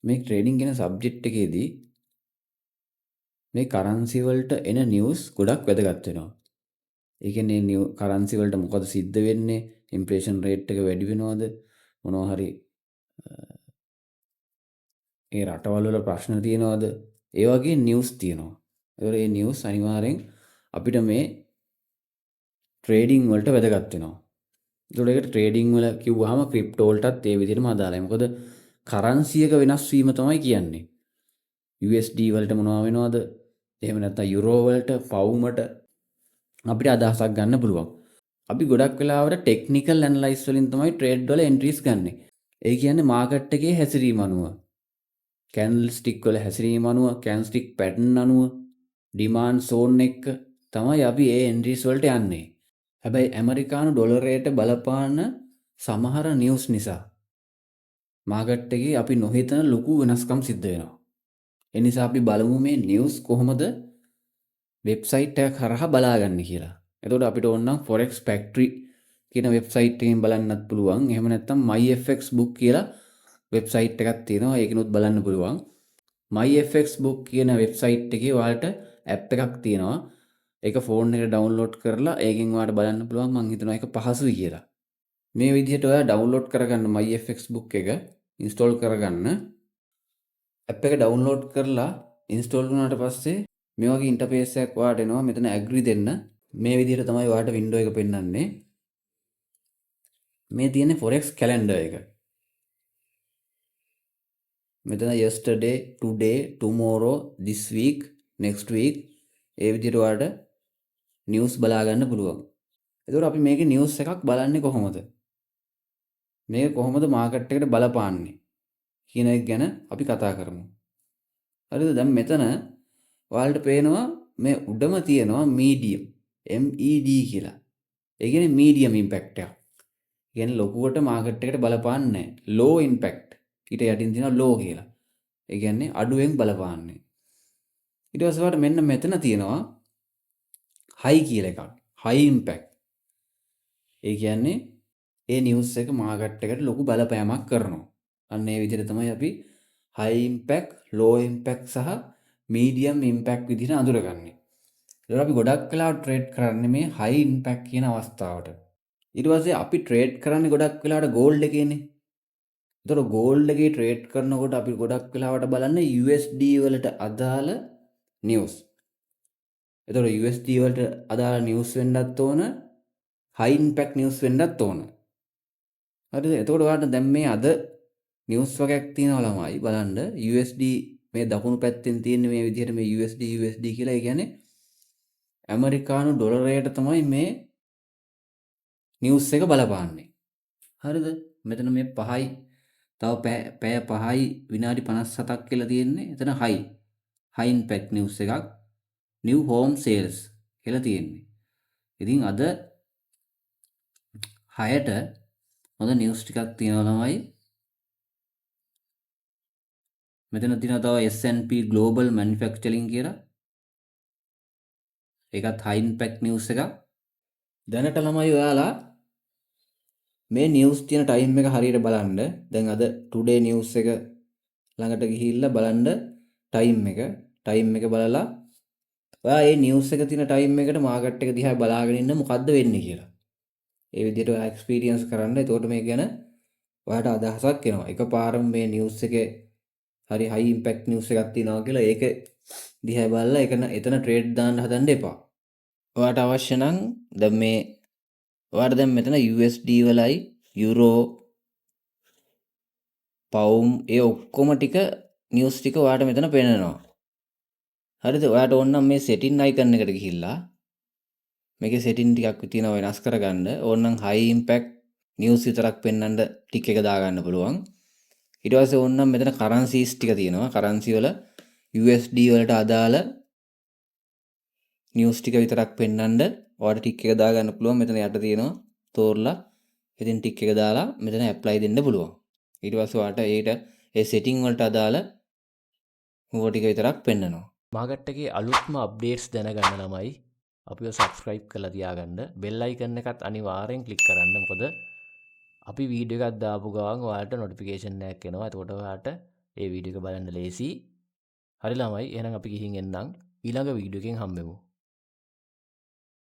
මේ ට්‍රේඩින් ගැන සබ්ජෙක්ට් එකේදී මේ කරන්සි වලට එන නිවුස් ගොඩක් වැදගත් වෙනවා. ඒ කියන්නේ කරන්සි වලට මොකද සිද්ධ වෙන්නේ? ඉන්ෆ්ලේෂන් රේට් එක වැඩි වෙනවද? මොනවා හරි ඒ රටවල් වල ප්‍රශ්න තියෙනවද? ඒ වගේ නිවුස් තියෙනවා. ඒතකොට මේ නිවුස් අනිවාර්යෙන් අපිට මේ ට්‍රේඩින් වලට වැදගත් වෙනවා. ඒතකොට ඒක ට්‍රේඩින් වල කිව්වහම ක්‍රිප්ටෝ වලටත් ඒ විදිහටම අදාළයි. මොකද කරන්සියක වෙනස් වීම තමයි කියන්නේ. USD වලට මොනවා වෙනවද? එහෙම නැත්නම් යුරෝ වලට, පවුමට අපිට අදහසක් ගන්න පුළුවන්. අපි ගොඩක් වෙලාවට ටෙක්නිකල් ඇනලයිස් වලින් තමයි ට්‍රේඩ් වල එන්ට්‍රීස් ගන්නෙ. ඒ කියන්නේ මාකට් එකේ හැසිරීම අනුව, කැන්ඩල් ස්ටික් වල හැසිරීම අනුව, කැන්ඩල් ස්ටික් පැටර්න් අනුව, ඩිමාන්ඩ් සෝන් එක තමයි අපි ඒ එන්ට්‍රීස් වලට යන්නේ. හැබැයි ඇමරිකානු ඩොලරයට බලපාන සමහර නිවුස් නිසා මාකට් එකේ අපි නොහිතන ලොකු වෙනස්කම් සිද්ධ වෙනවා. ඒ නිසා අපි බලමු මේ නිවුස් කොහොමද වෙබ්සයිට් එක හරහා බලාගන්නේ කියලා. එතකොට අපිට ඕන නම් Forex Factory කියන වෙබ්සයිට් එකෙන් බලන්නත් පුළුවන්. එහෙම නැත්නම් myFX book කියලා වෙබ්සයිට් එකක් තියෙනවා. ඒකිනුත් බලන්න පුළුවන්. myFX book කියන වෙබ්සයිට් එකේ ඔයාලට ඇප් එකක් තියෙනවා. ඒක ෆෝන් එකට ඩවුන්ලෝඩ් කරලා ඒකෙන් ඔයාලට බලන්න පුළුවන්. මම හිතනවා ඒක පහසුයි කියලා. මේ විදිහට ඔයා ඩවුන්ලෝඩ් කරගන්න myFX book එක ඉන්ස්ටෝල් කරගන්න. ඇප් එක ඩවුන්ලෝඩ් කරලා ඉන්ස්ටෝල් වුණාට පස්සේ මේ වගේ ඉන්ටර්ෆේස් එකක් ඔයාලට එනවා. මෙතන ඇග්‍රී දෙන්න. මේ විදිහට තමයි ඔයාලට වින්ඩෝ එක පෙන්වන්නේ. මේ තියෙන්නේ Forex calendar එක. මෙතන yesterday, today, tomorrow, this week, next week ඒ විදිහට ඔයාලට නිවුස් බලා ගන්න පුළුවන්. එතකොට අපි මේකේ නිවුස් එකක් බලන්නේ කොහොමද? මේක කොහොමද මාකට් එකට බලපාන්නේ කියන එක ගැන අපි කතා කරමු. හරිද? දැන් මෙතන ඔයාලට පේනවා මේ උඩම තියෙනවා medium MED කියලා. ඒ කියන්නේ medium impact එකක්. කියන්නේ ලොකුවට මාකට් එකට බලපාන්නේ නැහැ. low impact. ඊට යටින් තියෙනවා low කියලා. ඒ කියන්නේ අඩුවෙන් බලපාන්නේ. ඊට පස්සේ වාට මෙන්න මෙතන තියෙනවා high කියලා එකක්. high impact. ඒ කියන්නේ ඒ නිවුස් එක මාකට් එකට ලොකු බලපෑමක් කරනවා. අන්න ඒ විදිහට තමයි අපි high impact, low impact සහ medium impact විදිහට අඳුරගන්නේ. ඒතර අපි ගොඩක් වෙලාවට ට්‍රේඩ් කරන්නේ මේ high impact කියන අවස්ථාවට. ඊට පස්සේ අපි ට්‍රේඩ් කරන්නේ ගොඩක් වෙලාවට ගෝල්ඩ් එකේනේ. ඒතර ගෝල්ඩ් එකේ ට්‍රේඩ් කරනකොට අපි ගොඩක් වෙලාවට බලන්නේ USD වලට අදාළ නිවුස්. ඒතර USD වලට අදාළ නිවුස් වෙන්නත් ඕන, high impact නිවුස් වෙන්නත් ඕන. හරිද? එතකොට ඔයාලට දැන් මේ අද නිවුස් වගේක් තියෙනවා ළමයි බලන්න USD මේ දකුණු පැත්තෙන් තියෙන මේ විදිහට මේ USD කියලා. ඒ කියන්නේ ඇමරිකානු ඩොලරයට තමයි මේ නිවුස් එක බලපාන්නේ. හරිද? මෙතන මේ 5යි තව පැය 5යි විනාඩි 57ක් කියලා තියෙන්නේ. එතන high impact නිවුස් එකක් new home sales කියලා තියෙන්නේ. ඉතින් අද 6ට හොඳ නිවුස් ටිකක් තියෙනවා ළමයි. මෙතන තියෙනවා තව S&P Global Manufacturing කියලා. ඒකත් high impact නිවුස් එකක්. දැනට ළමයි ඔයාලා මේ නිවුස් තියෙන ටයිම් එක හරියට බලන්න. දැන් අද ටුඩේ නිවුස් එක ළඟට ගිහිල්ලා බලන්න ටයිම් එක බලලා ඔයා මේ නිවුස් එක තියෙන ටයිම් එකට මාකට් එක දිහා බලාගෙන ඉන්න මොකද්ද වෙන්නේ කියලා. ඒ විදිහට ඔයා එක්ස්පීරියන්ස් කරන්න. එතකොට මේක ගැන ඔයාට අදහසක් එනවා. එකපාරම මේ නිවුස් එකේ හරි high impact නිවුස් එකක් තියෙනවා කියලා ඒක දිහා බලලා එතන ට්‍රේඩ් දාන්න හදන්න එපා. ඔයාට අවශ්‍ය නම් දැන් මේ ඔයාට දැන් මෙතන USD වලයි යුරෝ පවුම් ඒ ඔක්කොම ටික නිවුස් ටික ඔයාට මෙතන පේනවා. හරිද? ඔයාට ඕන නම් මේ සෙටින් අයිකන් එකට ගිහිල්ලා මේකේ සෙටින් ටිකක් තියෙනවා වෙනස් කරගන්න. ඕන නම් high impact නිවුස් විතරක් පෙන්වන්න ටික එක දාගන්න පුළුවන්. ඊට පස්සේ ඕන නම් මෙතන currencies ටික තියෙනවා. currency වල USD වලට අදාළ නිවුස් ටික විතරක් පෙන්වන්න ඔයාලට ටික් එක දාගන්න පුළුවන්. මෙතන යට තියෙනවා තෝරලා ඉතින් ටික් එක දාලා මෙතන ඇප්ලයි දෙන්න පුළුවන්. ඊට පස්සේ ඔයාලට ඒ සෙටින් වලට අදාළ ඕවා ටික විතරක් පෙන්වනවා. මාකට් එකේ අලුත්ම අප්ඩේට්ස් දැනගන්න ළමයි අපිව සබ්ස්ක්‍රයිබ් කරලා තියාගන්න. බෙල් අයිකන් එකත් අනිවාර්යෙන් ක්ලික් කරන්න. මොකද අපි වීඩියෝ එකක් දාපු ගමන් ඔයාලට නොටිෆිකේෂන් එකක් එනවා. එතකොට ඔයාලට ඒ වීඩියෝ එක බලන්න ලේසි. හරි ළමයි එහෙනම් අපි ගිහින් එන්නම් ඊළඟ වීඩියෝ එකෙන් හම්බෙමු.